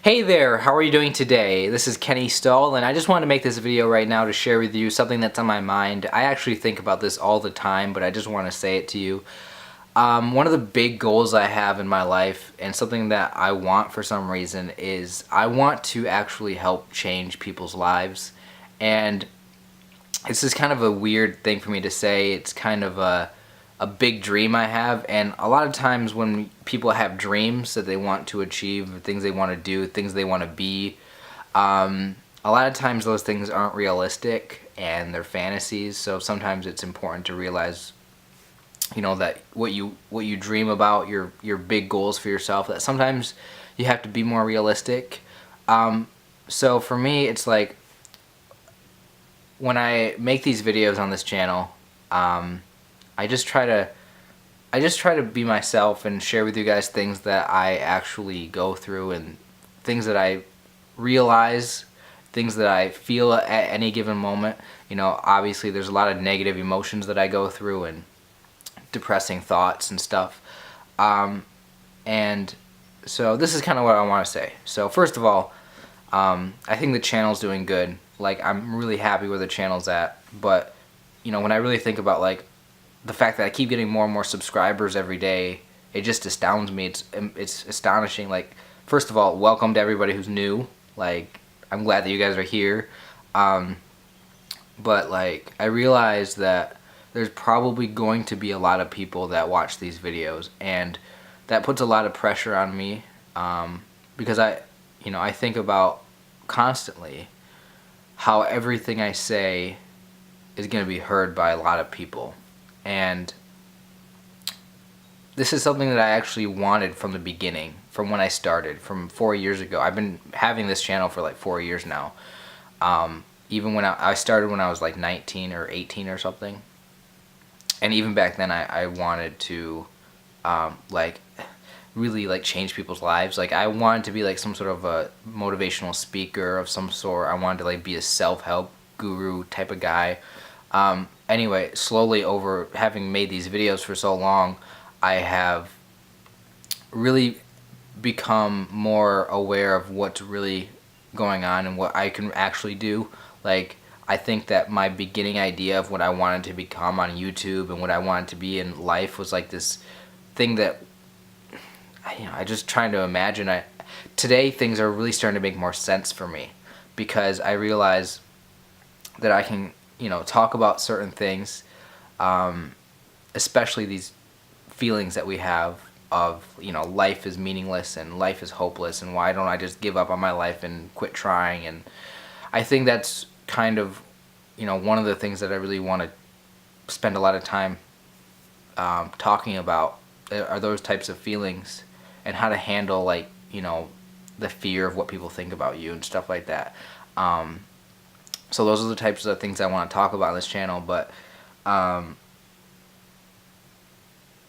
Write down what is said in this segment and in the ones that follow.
Hey there, how are you doing today? This is Kenny Stahl, and I just wanted to make this video right now to share with you something that's on my mind. I actually think about this all the time, but I just want to say it to you. One of the big goals I have in my life, and something that I want for some reason, is I want to actually help change people's lives. And this is kind of a weird thing for me to say. It's kind of a big dream I have, and a lot of times when people have dreams that they want to achieve, things they want to do, things they want to be, a lot of times those things aren't realistic and they're fantasies. So sometimes it's important to realize, that what you dream about, your big goals for yourself, that sometimes you have to be more realistic. So for me, it's like when I make these videos on this channel, I just try to be myself and share with you guys things that I actually go through and things that I realize, things that I feel at any given moment. Obviously there's a lot of negative emotions that I go through and depressing thoughts and stuff. And so this is kind of what I want to say. So first of all, I think the channel's doing good. Like, I'm really happy where the channel's at. But, when I really think about, like, the fact that I keep getting more and more subscribers every day, it just astounds me. It's astonishing. Like, first of all, welcome to everybody who's new. Like, I'm glad that you guys are here. But, like, I realize that there's probably going to be a lot of people that watch these videos, and that puts a lot of pressure on me, because I think about constantly how everything I say is going to be heard by a lot of people. And this is something that I actually wanted from the beginning, from when I started, from 4 years ago. I've been having this channel for like 4 years now. Even when I started when I was like 19 or 18 or something. And even back then I wanted to like really like change people's lives. Like, I wanted to be like some sort of a motivational speaker of some sort. I wanted to like be a self-help guru type of guy. Anyway, slowly, over having made these videos for so long, I have really become more aware of what's really going on and what I can actually do. Like, I think that my beginning idea of what I wanted to become on YouTube and what I wanted to be in life was like this thing that I just trying to imagine. Today things are really starting to make more sense for me, because I realize that I can talk about certain things, especially these feelings that we have of life is meaningless and life is hopeless, and why don't I just give up on my life and quit trying. And I think that's kind of one of the things that I really want to spend a lot of time talking about, are those types of feelings and how to handle, like, the fear of what people think about you and stuff like that. So those are the types of things I want to talk about on this channel. But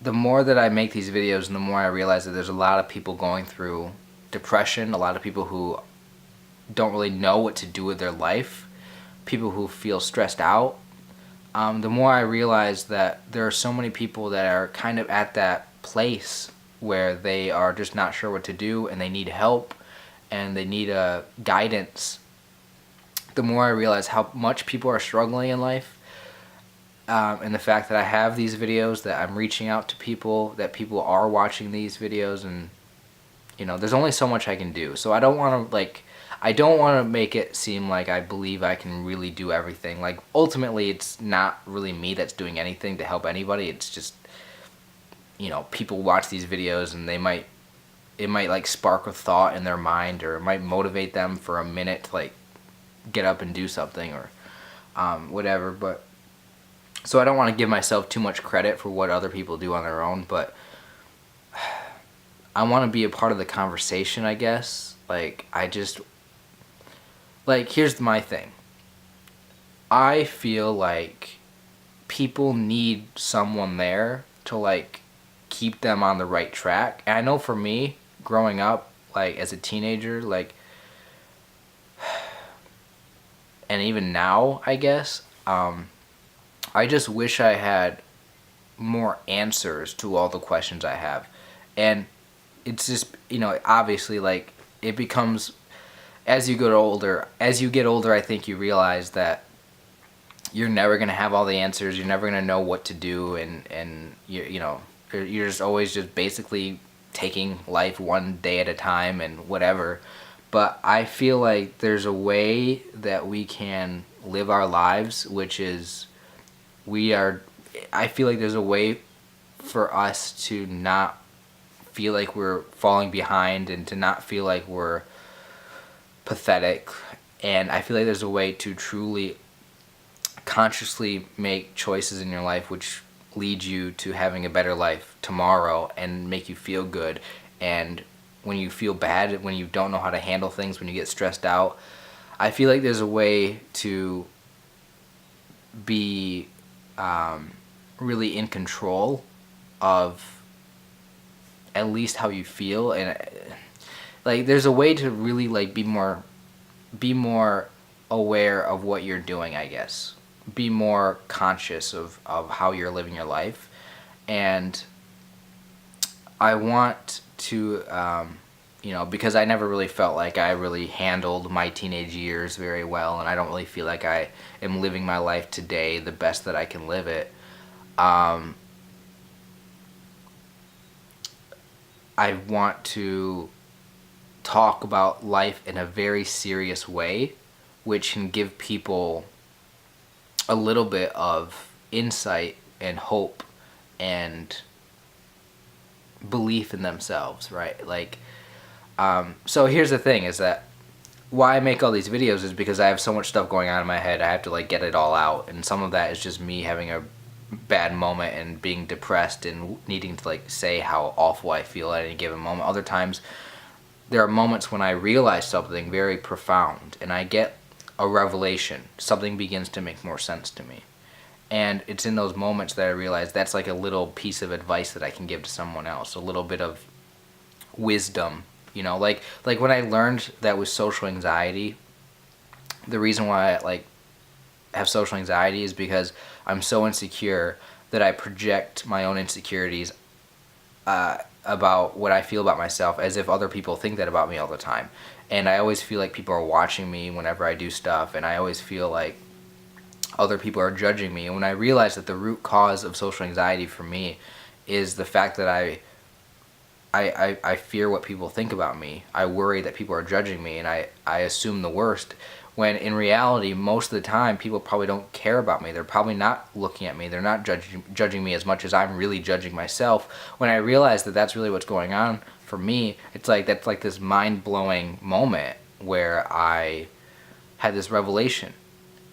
the more that I make these videos, and the more I realize that there's a lot of people going through depression, a lot of people who don't really know what to do with their life, people who feel stressed out, the more I realize that there are so many people that are kind of at that place where they are just not sure what to do, and they need help, and they need guidance. The more I realize how much people are struggling in life, and the fact that I have these videos, that I'm reaching out to people, that people are watching these videos, and there's only so much I can do. So I don't want to make it seem like I believe I can really do everything. Like, ultimately, it's not really me that's doing anything to help anybody. It's just people watch these videos, and it might like spark a thought in their mind, or it might motivate them for a minute to like get up and do something, or whatever. But so I don't want to give myself too much credit for what other people do on their own, but I want to be a part of the conversation, I guess. Like, here's my thing. I feel like people need someone there to like keep them on the right track. And I know for me, growing up, like as a teenager, like, and even now, I guess, I just wish I had more answers to all the questions I have. And it's just, obviously, like, it becomes, as you get older, I think you realize that you're never going to have all the answers. You're never going to know what to do. And you know, you're just always just basically taking life one day at a time and whatever. But I feel like there's a way that we can live our lives, which is I feel like there's a way for us to not feel like we're falling behind and to not feel like we're pathetic. And I feel like there's a way to truly consciously make choices in your life which lead you to having a better life tomorrow and make you feel good. And when you feel bad, when you don't know how to handle things, when you get stressed out, I feel like there's a way to be really in control of at least how you feel. And like there's a way to really like be more aware of what you're doing, I guess. Be more conscious of how you're living your life. And I want to you know, because I never really felt like I really handled my teenage years very well, and I don't really feel like I am living my life today the best that I can live it. I want to talk about life in a very serious way, which can give people a little bit of insight and hope and belief in themselves, right? Like, so here's the thing, is that why I make all these videos is because I have so much stuff going on in my head. I have to like get it all out, and some of that is just me having a bad moment and being depressed and needing to like say how awful I feel at any given moment. Other times there are moments when I realize something very profound and I get a revelation. Something begins to make more sense to me. And it's in those moments that I realize that's like a little piece of advice that I can give to someone else, a little bit of wisdom, you know, like when I learned that with social anxiety, the reason why I like have social anxiety is because I'm so insecure that I project my own insecurities about what I feel about myself as if other people think that about me all the time. And I always feel like people are watching me whenever I do stuff, and I always feel like other people are judging me. And when I realized that the root cause of social anxiety for me is the fact that I fear what people think about me. I worry that people are judging me, and I assume the worst, when in reality most of the time people probably don't care about me. They're probably not looking at me. They're not judging me as much as I'm really judging myself. When I realize that that's really what's going on for me, it's like that's like this mind-blowing moment where I had this revelation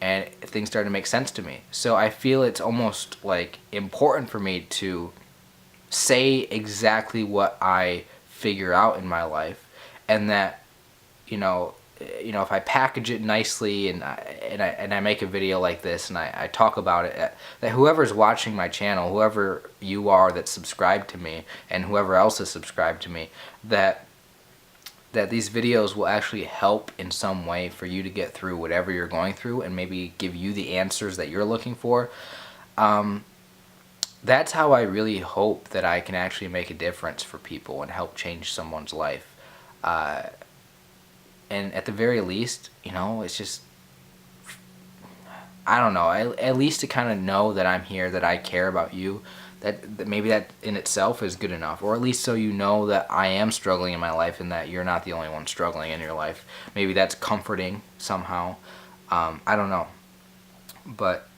and things started to make sense to me. So I feel it's almost like important for me to say exactly what I figure out in my life, and that you know if I package it nicely and I make a video like this and I talk about it, that whoever's watching my channel, whoever you are that's subscribed to me and whoever else is subscribed to me, that these videos will actually help in some way for you to get through whatever you're going through and maybe give you the answers that you're looking for. That's how I really hope that I can actually make a difference for people and help change someone's life. And at the very least, you know, it's just, I don't know, at least to kind of know that I'm here, that I care about you, that maybe that in itself is good enough. Or at least so you know that I am struggling in my life and that you're not the only one struggling in your life. Maybe that's comforting somehow. I don't know. But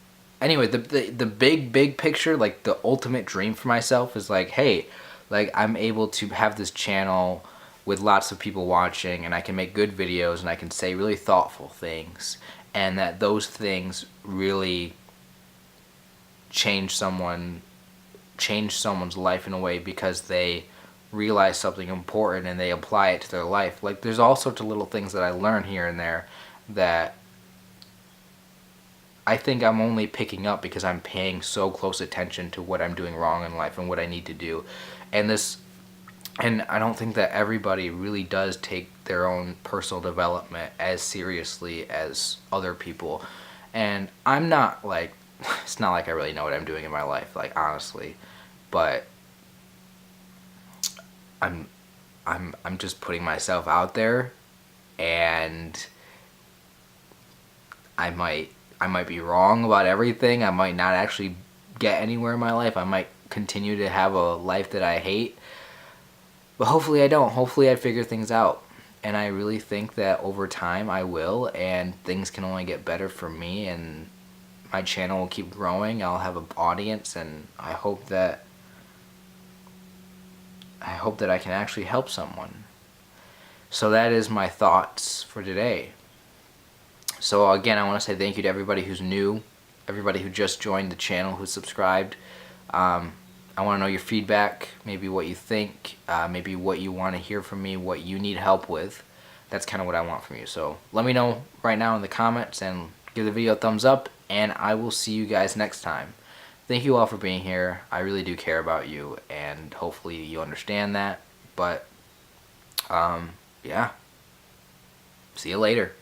anyway, the big picture, like the ultimate dream for myself is like, hey, like I'm able to have this channel with lots of people watching, and I can make good videos and I can say really thoughtful things, and that those things really change someone's life in a way because they realize something important and they apply it to their life. Like there's all sorts of little things that I learn here and there that I think I'm only picking up because I'm paying so close attention to what I'm doing wrong in life and what I need to do. And I don't think that everybody really does take their own personal development as seriously as other people. And I'm not like, it's not like I really know what I'm doing in my life, like honestly, but I'm I'm just putting myself out there, and I might be wrong about everything. I might not actually get anywhere in my life. I might continue to have a life that I hate. But hopefully I don't. Hopefully I figure things out. And I really think that over time I will, and things can only get better for me, and my channel will keep growing. I'll have an audience, and I hope that I can actually help someone. So that is my thoughts for today. So again, I want to say thank you to everybody who's new, everybody who just joined the channel, who's subscribed. I want to know your feedback, maybe what you think, maybe what you want to hear from me, what you need help with. That's kind of what I want from you. So let me know right now in the comments, and give the video a thumbs up, and I will see you guys next time. Thank you all for being here. I really do care about you, and hopefully you understand that. But yeah, see you later.